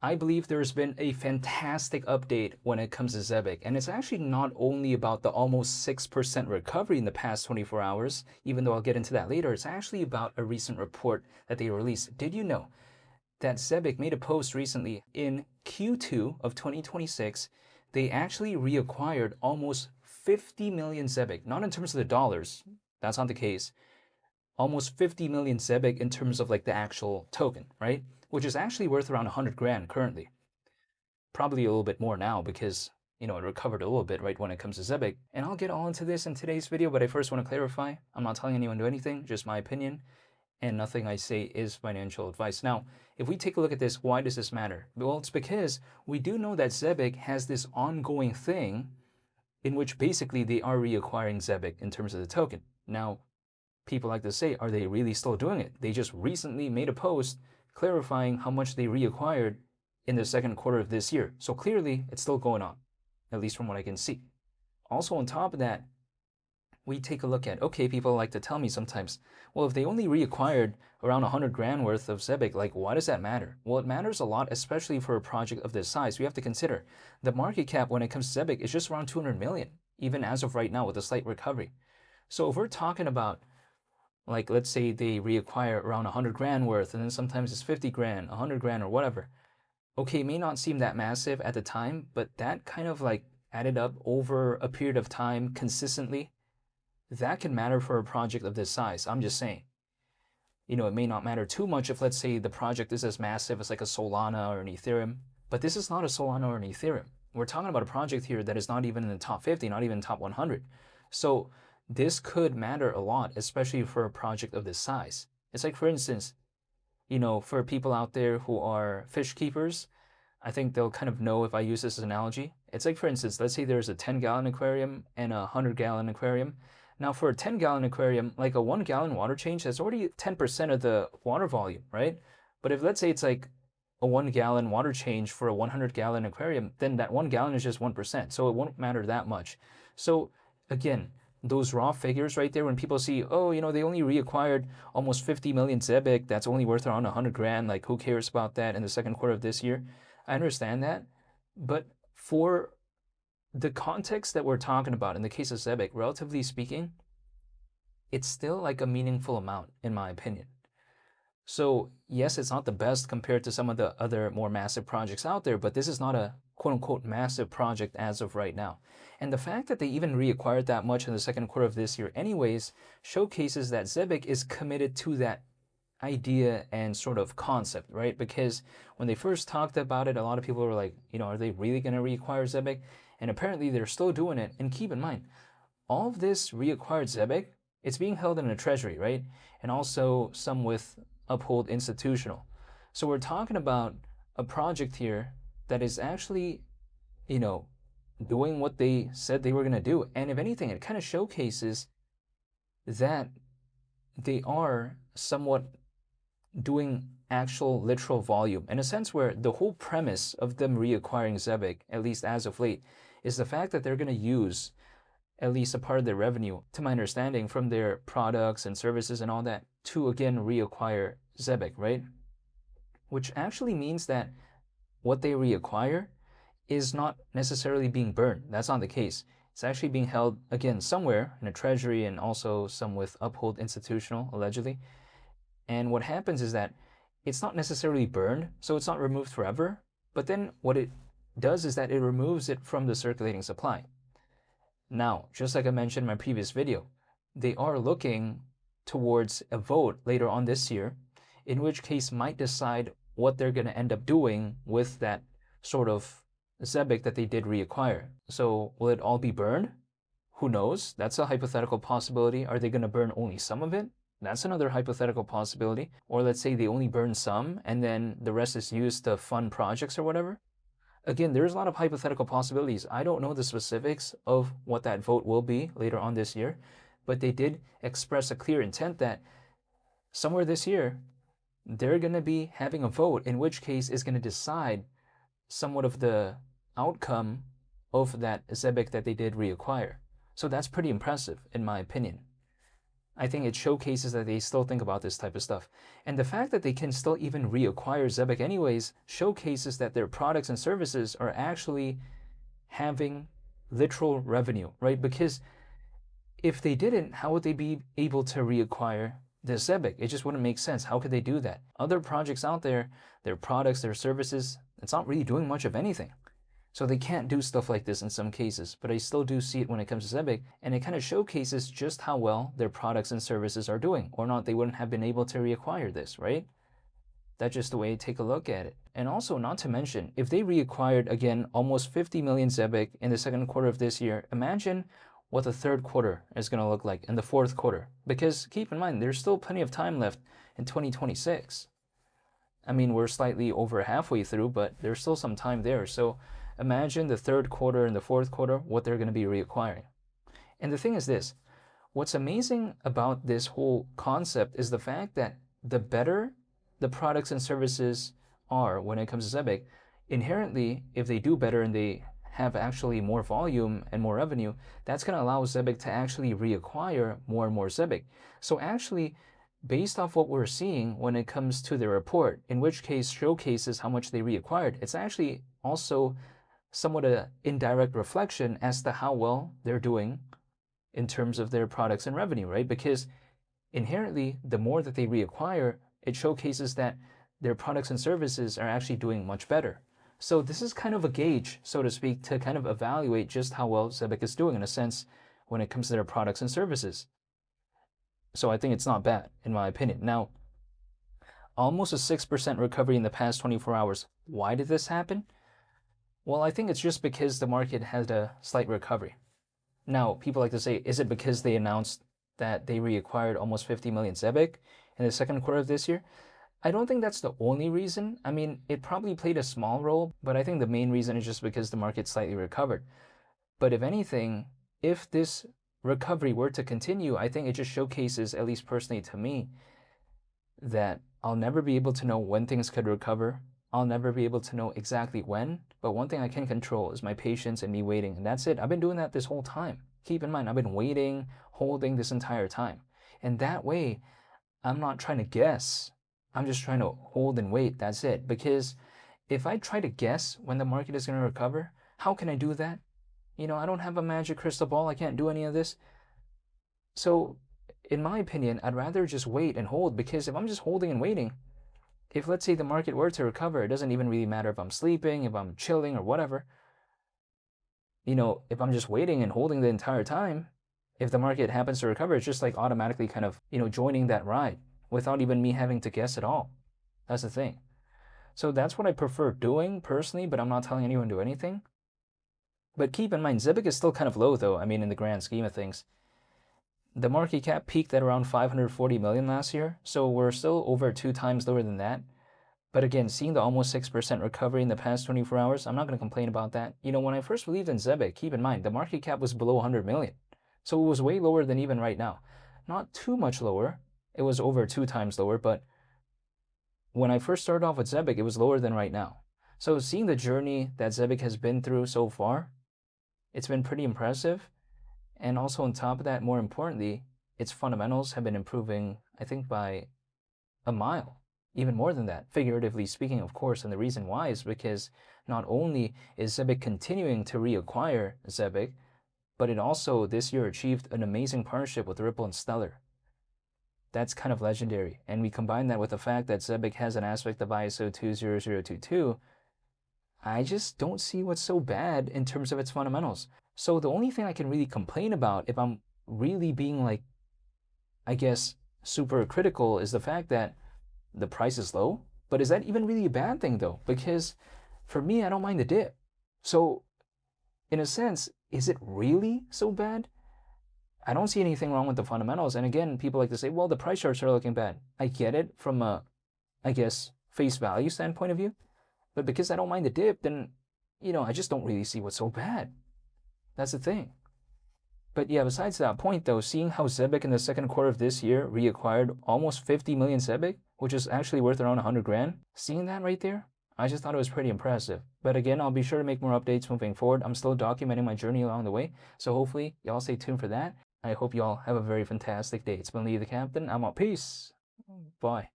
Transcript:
I believe there's been a fantastic update when it comes to Zebec, and it's actually not only about the almost 6% recovery in the past 24 hours, even though I'll get into that later, it's actually about a recent report that they released. Did you know that Zebec made a post recently in Q2 of 2026? They actually reacquired almost 50 million Zebec, not in terms of the dollars, that's not the case, almost 50 million Zebec in terms of like the actual token, right? Which is actually worth around 100 grand currently. Probably a little bit more now because, it recovered a little bit right when it comes to Zebec. And I'll get all into this in today's video, but I first want to clarify, I'm not telling anyone to do anything, just my opinion, and nothing I say is financial advice. Now, if we take a look at this, why does this matter? Well, it's because we do know that Zebec has this ongoing thing in which basically they are reacquiring Zebec in terms of the token. Now, people like to say, are they really still doing it? They just recently made a post clarifying how much they reacquired in the second quarter of this year. So clearly, it's still going on, at least from what I can see. Also, on top of that, we take a look at, okay, people like to tell me sometimes, well, if they only reacquired around 100 grand worth of Zebec, like, why does that matter? Well, it matters a lot, especially for a project of this size. We have to consider the market cap when it comes to Zebec is just around 200 million, even as of right now with a slight recovery. So if we're talking about, like, let's say they reacquire around 100 grand worth, and then sometimes it's 50 grand, 100 grand, or whatever. Okay, it may not seem that massive at the time, but that kind of like added up over a period of time consistently, that can matter for a project of this size. I'm just saying. It may not matter too much if, let's say, the project is as massive as like a Solana or an Ethereum, but this is not a Solana or an Ethereum. We're talking about a project here that is not even in the top 50, not even top 100. So this could matter a lot, especially for a project of this size. It's like, for instance, for people out there who are fish keepers, I think they'll kind of know if I use this as an analogy. It's like, for instance, let's say there's a 10-gallon aquarium and a 100-gallon aquarium. Now, for a 10-gallon aquarium, like a 1-gallon water change, that's already 10% of the water volume, right? But if, let's say, it's like a 1-gallon water change for a 100-gallon aquarium, then that 1 gallon is just 1%. So it won't matter that much. So again, those raw figures right there, when people see, oh, they only reacquired almost 50 million Zebec, that's only worth around 100 grand, like, who cares about that in the second quarter of this year? I understand that. But for the context that we're talking about in the case of Zebec, relatively speaking, it's still like a meaningful amount, in my opinion. So yes, it's not the best compared to some of the other more massive projects out there, but this is not a quote-unquote massive project as of right now. And the fact that they even reacquired that much in the second quarter of this year anyways showcases that Zebec is committed to that idea and sort of concept, right? Because when they first talked about it, a lot of people were like, are they really going to reacquire Zebec? And apparently they're still doing it. And keep in mind, all of this reacquired Zebec, it's being held in a treasury, right? And also some with Uphold Institutional. So we're talking about a project here that is actually, doing what they said they were going to do. And if anything, it kind of showcases that they are somewhat doing actual literal volume, in a sense where the whole premise of them reacquiring Zebec, at least as of late, is the fact that they're going to use at least a part of their revenue, to my understanding, from their products and services and all that, to again reacquire Zebec, right? Which actually means that what they reacquire is not necessarily being burned. That's not the case. It's actually being held, again, somewhere in a treasury, and also some with Uphold Institutional, allegedly. And what happens is that it's not necessarily burned, so it's not removed forever, but then what it does is that it removes it from the circulating supply. Now, just like I mentioned in my previous video, they are looking towards a vote later on this year, in which case might decide what they're going to end up doing with that sort of Zebec that they did reacquire. So will it all be burned? Who knows? That's a hypothetical possibility. Are they going to burn only some of it? That's another hypothetical possibility. Or let's say they only burn some and then the rest is used to fund projects or whatever. Again, there's a lot of hypothetical possibilities. I don't know the specifics of what that vote will be later on this year, but they did express a clear intent that somewhere this year, they're going to be having a vote, in which case is going to decide somewhat of the outcome of that Zebec that they did reacquire. So that's pretty impressive, in my opinion. I think it showcases that they still think about this type of stuff. And the fact that they can still even reacquire Zebec anyways showcases that their products and services are actually having literal revenue, right? Because if they didn't, how would they be able to reacquire the Zebec? It just wouldn't make sense. How could they do that? Other projects out there, their products, their services, it's not really doing much of anything. So they can't do stuff like this in some cases, but I still do see it when it comes to Zebec, and it kind of showcases just how well their products and services are doing. Or not, they wouldn't have been able to reacquire this, right? That's just the way I take a look at it. And also, not to mention, if they reacquired, again, almost 50 million Zebec in the second quarter of this year, imagine what the third quarter is going to look like and the fourth quarter. Because keep in mind, there's still plenty of time left in 2026. I mean, we're slightly over halfway through, but there's still some time there. So imagine the third quarter and the fourth quarter, what they're going to be reacquiring. And the thing is this, what's amazing about this whole concept is the fact that the better the products and services are when it comes to Zebec, inherently, if they do better and they have actually more volume and more revenue, that's going to allow Zebec to actually reacquire more and more Zebec. So actually, based off what we're seeing when it comes to the report, in which case showcases how much they reacquired, it's actually also somewhat an indirect reflection as to how well they're doing in terms of their products and revenue, right? Because inherently, the more that they reacquire, it showcases that their products and services are actually doing much better. So this is kind of a gauge, so to speak, to kind of evaluate just how well Zebec is doing in a sense when it comes to their products and services. So I think it's not bad, in my opinion. Now, almost a 6% recovery in the past 24 hours. Why did this happen? Well, I think it's just because the market had a slight recovery. Now, people like to say, is it because they announced that they reacquired almost 50 million Zebec in the second quarter of this year? I don't think that's the only reason. I mean, it probably played a small role, but I think the main reason is just because the market slightly recovered. But if anything, if this recovery were to continue, I think it just showcases, at least personally to me, that I'll never be able to know when things could recover. I'll never be able to know exactly when, but one thing I can control is my patience and me waiting, and that's it. I've been doing that this whole time. Keep in mind, I've been waiting, holding this entire time. And that way, I'm not trying to guess. I'm just trying to hold and wait, that's it. Because if I try to guess when the market is going to recover, how can I do that? You know, I don't have a magic crystal ball. I can't do any of this. So, in my opinion, I'd rather just wait and hold, because if I'm just holding and waiting, if let's say the market were to recover, it doesn't even really matter if I'm sleeping, if I'm chilling or whatever. You know, if I'm just waiting and holding the entire time, if the market happens to recover, it's just like automatically kind of, you know, joining that ride without even me having to guess at all. That's the thing. So that's what I prefer doing personally, but I'm not telling anyone to do anything. But keep in mind, Zebec is still kind of low though, I mean, in the grand scheme of things. The market cap peaked at around 540 million last year, so we're still over 2 times lower than that. But again, seeing the almost 6% recovery in the past 24 hours, I'm not going to complain about that. You know, when I first believed in Zebec, keep in mind, the market cap was below 100 million. So it was way lower than even right now. Not too much lower. It was over 2 times lower, but when I first started off with Zebec, it was lower than right now. So seeing the journey that Zebec has been through so far, it's been pretty impressive. And also on top of that, more importantly, its fundamentals have been improving, I think, by a mile. Even more than that, figuratively speaking, of course. And the reason why is because not only is Zebec continuing to reacquire Zebec, but it also this year achieved an amazing partnership with Ripple and Stellar. That's kind of legendary. And we combine that with the fact that Zebec has an aspect of ISO 20022. I just don't see what's so bad in terms of its fundamentals. So the only thing I can really complain about, if I'm really being like, I guess, super critical, is the fact that the price is low. But is that even really a bad thing though? Because for me, I don't mind the dip. So in a sense, is it really so bad? I don't see anything wrong with the fundamentals. And again, people like to say, well, the price charts are looking bad. I get it from a, I guess, face value standpoint of view. But because I don't mind the dip, then, you know, I just don't really see what's so bad. That's the thing. But yeah, besides that point though, seeing how Zebec in the second quarter of this year reacquired almost 50 million Zebec, which is actually worth around 100 grand, seeing that right there, I just thought it was pretty impressive. But again, I'll be sure to make more updates moving forward. I'm still documenting my journey along the way, so hopefully y'all stay tuned for that. I hope you all have a very fantastic day. It's been Lee the Captain. I'm out. Peace. Bye.